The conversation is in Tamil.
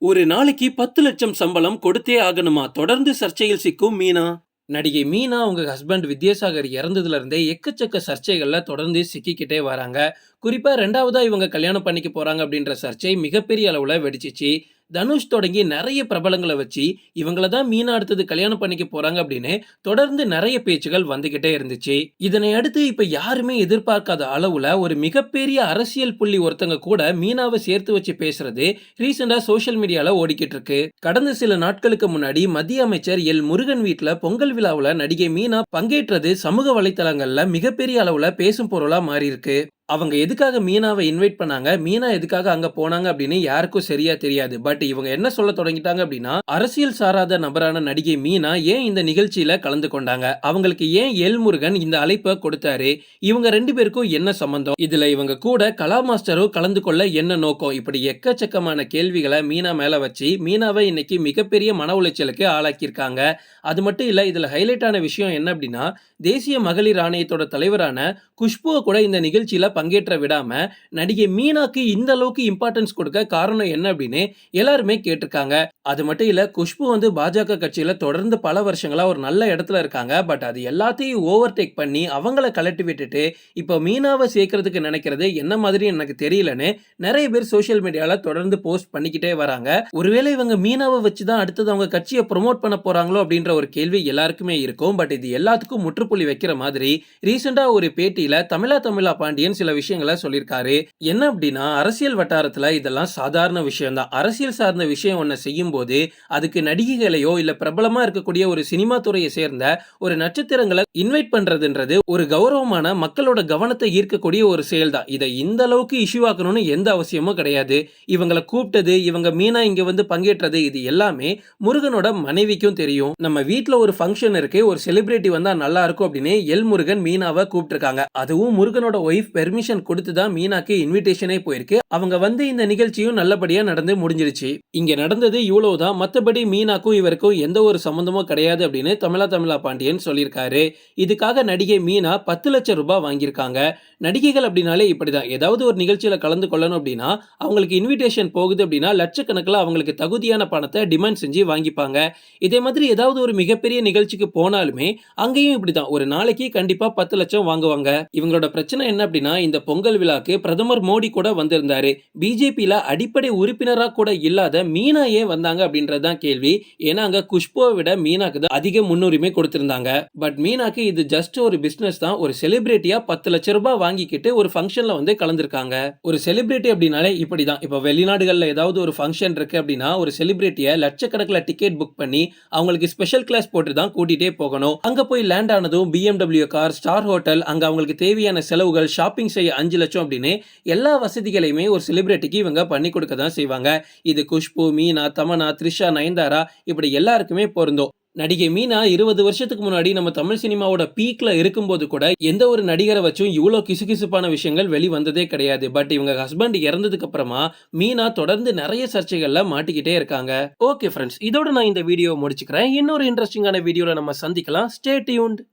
ஒரு நாளைக்கு 10 லட்சம் சம்பளம் கொடுத்தே ஆகணுமா? தொடர்ந்து சர்ச்சையில் சிக்கும் மீனா. நடிகை மீனா அவங்க ஹஸ்பண்ட் வித்யாசாகர் இறந்ததுல இருந்தே எக்கச்சக்க சர்ச்சைகள்ல தொடர்ந்து சிக்கிக்கிட்டே வராங்க. குறிப்பா 2வதா இவங்க கல்யாணம் பண்ணிக்க போறாங்க அப்படின்ற சர்ச்சை மிகப்பெரிய அளவுல வெடிச்சிச்சு. தனுஷ் தொடங்கி நிறைய பிரபலங்களை வச்சு இவங்கள தான் மீனா அடுத்தது கல்யாணம் பண்ணிக்க போறாங்க அப்படின்னு தொடர்ந்து நிறைய பேச்சுகள் வந்துகிட்டே இருந்துச்சு. இதனை அடுத்து இப்ப யாருமே எதிர்பார்க்காத அளவுல ஒரு மிகப்பெரிய அரசியல் புள்ளி ஒருத்தங்க கூட மீனாவை சேர்த்து வச்சு பேசுறது ரீசெண்டா சோஷியல் மீடியால ஓடிக்கிட்டு இருக்கு. கடந்த சில நாட்களுக்கு முன்னாடி மத்திய அமைச்சர் எல் முருகன் வீட்டுல பொங்கல் விழாவுல நடிகை மீனா பங்கேற்றது சமூக வலைத்தளங்கள்ல மிகப்பெரிய அளவுல பேசும் பொருளா மாறி இருக்கு. அவங்க எதுக்காக மீனாவை இன்வைட் பண்ணாங்க, மீனா எதுக்காக அங்க போனாங்க அப்படின்னு யாருக்கும் சரியா தெரியாது. பட் இவங்க என்ன சொல்ல தொடங்கிட்டாங்க அப்படின்னா, அரசியல் சாராத நபரான நடிகை மீனா ஏன் இந்த நிகழ்ச்சியில கலந்து கொண்டாங்க, அவங்களுக்கு ஏன் எல் முருகன் இந்த அழைப்பை கொடுத்தாரு, இவங்க 2 பேருக்கும் என்ன சம்பந்தம், இதுல இவங்க கூட கலா மாஸ்டரும் கலந்து கொள்ள என்ன நோக்கம், இப்படி எக்கச்சக்கமான கேள்விகளை மீனா மேல வச்சு மீனாவை இன்னைக்கு மிகப்பெரிய மன உளைச்சலுக்கு ஆளாக்கியிருக்காங்க. அது மட்டும் இல்ல, இதுல ஹைலைட் ஆன விஷயம் என்ன அப்படின்னா, தேசிய மகளிர் ஆணையத்தோட தலைவரான குஷ்புவை கூட இந்த நிகழ்ச்சியில பங்கேற்ற விடாம நடிகை மீனாக்கு இந்த அளவுக்கு இம்பார்ட்டன்ஸ் கொடுக்க காரணம் என்ன அப்படின்னு எல்லாருமே கேட்டிருக்காங்க. அது மட்டும் இல்ல, குஷ்பு வந்து பாஜக கட்சியில தொடர்ந்து பல வருஷங்களா ஒரு நல்ல இடத்துல இருக்காங்க. பட் அது எல்லாத்தையும் ஓவர்டேக் பண்ணி அவங்கள கலட்டி விட்டுட்டு இப்ப மீனாவை சேர்க்கறதுக்கு நினைக்கிறது என்ன மாதிரி எனக்கு தெரியலன்னு நிறைய பேர் சோசியல் மீடியால தொடர்ந்து போஸ்ட் பண்ணிக்கிட்டே வராங்க. ஒருவேளை இவங்க மீனாவை வச்சுதான் அடுத்தது அவங்க கட்சியை ப்ரொமோட் பண்ண போறாங்களோ அப்படின்ற ஒரு கேள்வி எல்லாருக்குமே இருக்கும். பட் இது எல்லாத்துக்கும் முற்றுப்புள்ளி வைக்கிற மாதிரி ரீசெண்டா ஒரு பேட்டியில தமிழா பாண்டியன் சில விஷயங்களை சொல்லியிருக்காரு. என்ன அப்படின்னா, அரசியல் வட்டாரத்துல இதெல்லாம் சாதாரண விஷயம் தான். அரசியல் சார்ந்த விஷயம் ஒன்ன செய்யும் போது அதுக்கு நடிகைகளையோ இல்ல பிரபலமா இருக்கக்கூடிய ஒரு சினிமா துறையை சேர்ந்த ஒரு நட்சத்திரங்களை இன்வைட் பண்றதுன்றது ஒரு கௌரவமான மக்களோட கவனத்தை ஈர்க்கக்கூடிய ஒரு செயல் தான். இதை இந்த அளவுக்கு இஷ்யூ ஆக்கணும்னு எந்த அவசியமும் கிடையாது. இவங்களை கூப்பிட்டது, இவங்க மீனா இங்க வந்து பங்கேற்றது, இது எல்லாமே முருகனோட மனைவிக்கும் தெரியும். நம்ம வீட்டுல ஒரு ஃபங்க்ஷன் இருக்கு, ஒரு செலிபிரிட்டி வந்தா நல்லா இருக்கும் அப்படின்னு எல் முருகன் மீனாவை கூப்பிட்டிருக்காங்க. அதுவும் முருகனோட ஒய்ஃப் பெர்மிஷன் கொடுத்து தான் மீனாக்கு இன்விடேஷனே போயிருக்கு. அவங்க வந்து இந்த நிகழ்ச்சியும் நல்லபடியா நடந்து முடிஞ்சிருச்சு. இங்க நடந்தது இவ்வளவுதான், மத்தபடி மீனாக்கும் இவருக்கும் எந்த ஒரு சம்பந்தமும் கிடையாது அப்படின்னு தமிழா பாண்டியன் சொல்லியிருக்காரு. இதுக்காக நடிகை மீனா 10 லட்சம் ரூபாய் வாங்கியிருக்காங்க. நடிகைகள் அப்படின்னாலே இப்படிதான், ஏதாவது ஒரு நிகழ்ச்சியில கலந்து கொள்ளணும் அப்படின்னா அவங்களுக்கு இன்விடேஷன் போகுது அப்படின்னா லட்சக்கணக்கில் அவங்களுக்கு தகுதியான பணத்தை டிமாண்ட் செஞ்சு வாங்கிப்பாங்க. இதே மாதிரி ஏதாவது ஒரு மிகப்பெரிய நிகழ்ச்சிக்கு போனாலுமே அங்கேயும் இப்படிதான், ஒரு நாளைக்கு கண்டிப்பா 10 லட்சம் வாங்குவாங்க. இவங்களோட பிரச்சனை என்ன அப்படின்னா, இந்த பொங்கல் விழாக்கு பிரதமர் மோடி கூட வந்திருந்தாரு. பிஜேபியில அடிப்படை உறுப்பினரா கூட இல்லாத மீனா ஏன் வந்தாங்க அப்படின்றதுதான் கேள்வி. ஏன்னா அங்க குஷ்புவை விட மீனாக்கு தான் அதிக முன்னுரிமை கொடுத்திருந்தாங்க. பட் மீனாக்கு இது ஜஸ்ட் ஒரு பிசினஸ் தான். ஒரு செலிபிரிட்டியா 10 லட்சம் ரூபாய் வாங்கிக்கிட்டு ஒரு ஃபங்க்ஷன்ல வந்து கலந்துருக்காங்க. ஒரு செலிபிரிட்டி அப்படின்னாலே இப்படிதான். இப்ப வெளிநாடுகள்ல ஏதாவது ஒரு ஃபங்க்ஷன் இருக்கு அப்படின்னா ஒரு செலிபிரிட்டியை லட்சக்கணக்கில் டிக்கெட் புக் பண்ணி அவங்களுக்கு ஸ்பெஷல் கிளாஸ் போட்டு தான் கூட்டிட்டே போகணும். அங்க போய் லேண்ட் ஆனதும் BMW கார், ஸ்டார் ஹோட்டல், அங்க அவங்களுக்கு தேவையான செலவுகள், ஷாப்பிங் செய்ய 5 லட்சம் அப்படின்னு எல்லா வசதிகளையுமே ஒரு செலிபிரிட்டிக்கு இவங்க பண்ணி கொடுக்க தான் செய்வாங்க. இது குஷ்பு, மீனா, தமன்னா, த்ரிஷா, நயன்தாரா இப்படி எல்லாருக்குமே பொருந்தும். நடிகை மீனா 20 வருஷத்துக்கு முன்னாடி நம்ம தமிழ் சினிமாவோட பீக்ல இருக்கும்போது கூட எந்த ஒரு நடிகரை வச்சும் இவ்வளோ கிசுகிசுப்பான விஷயங்கள் வெளி வந்ததே கிடையாது. பட் இவங்க ஹஸ்பண்ட் இறந்ததுக்கு அப்புறமா மீனா தொடர்ந்து நிறைய சர்ச்சைகள்ல மாட்டிக்கிட்டே இருக்காங்க. ஓகே ஃப்ரெண்ட்ஸ், இதோட நான் இந்த வீடியோ முடிச்சுக்கிறேன். இன்னொரு இன்ட்ரெஸ்டிங்கான வீடியோல நம்ம சந்திக்கலாம். Stay tuned.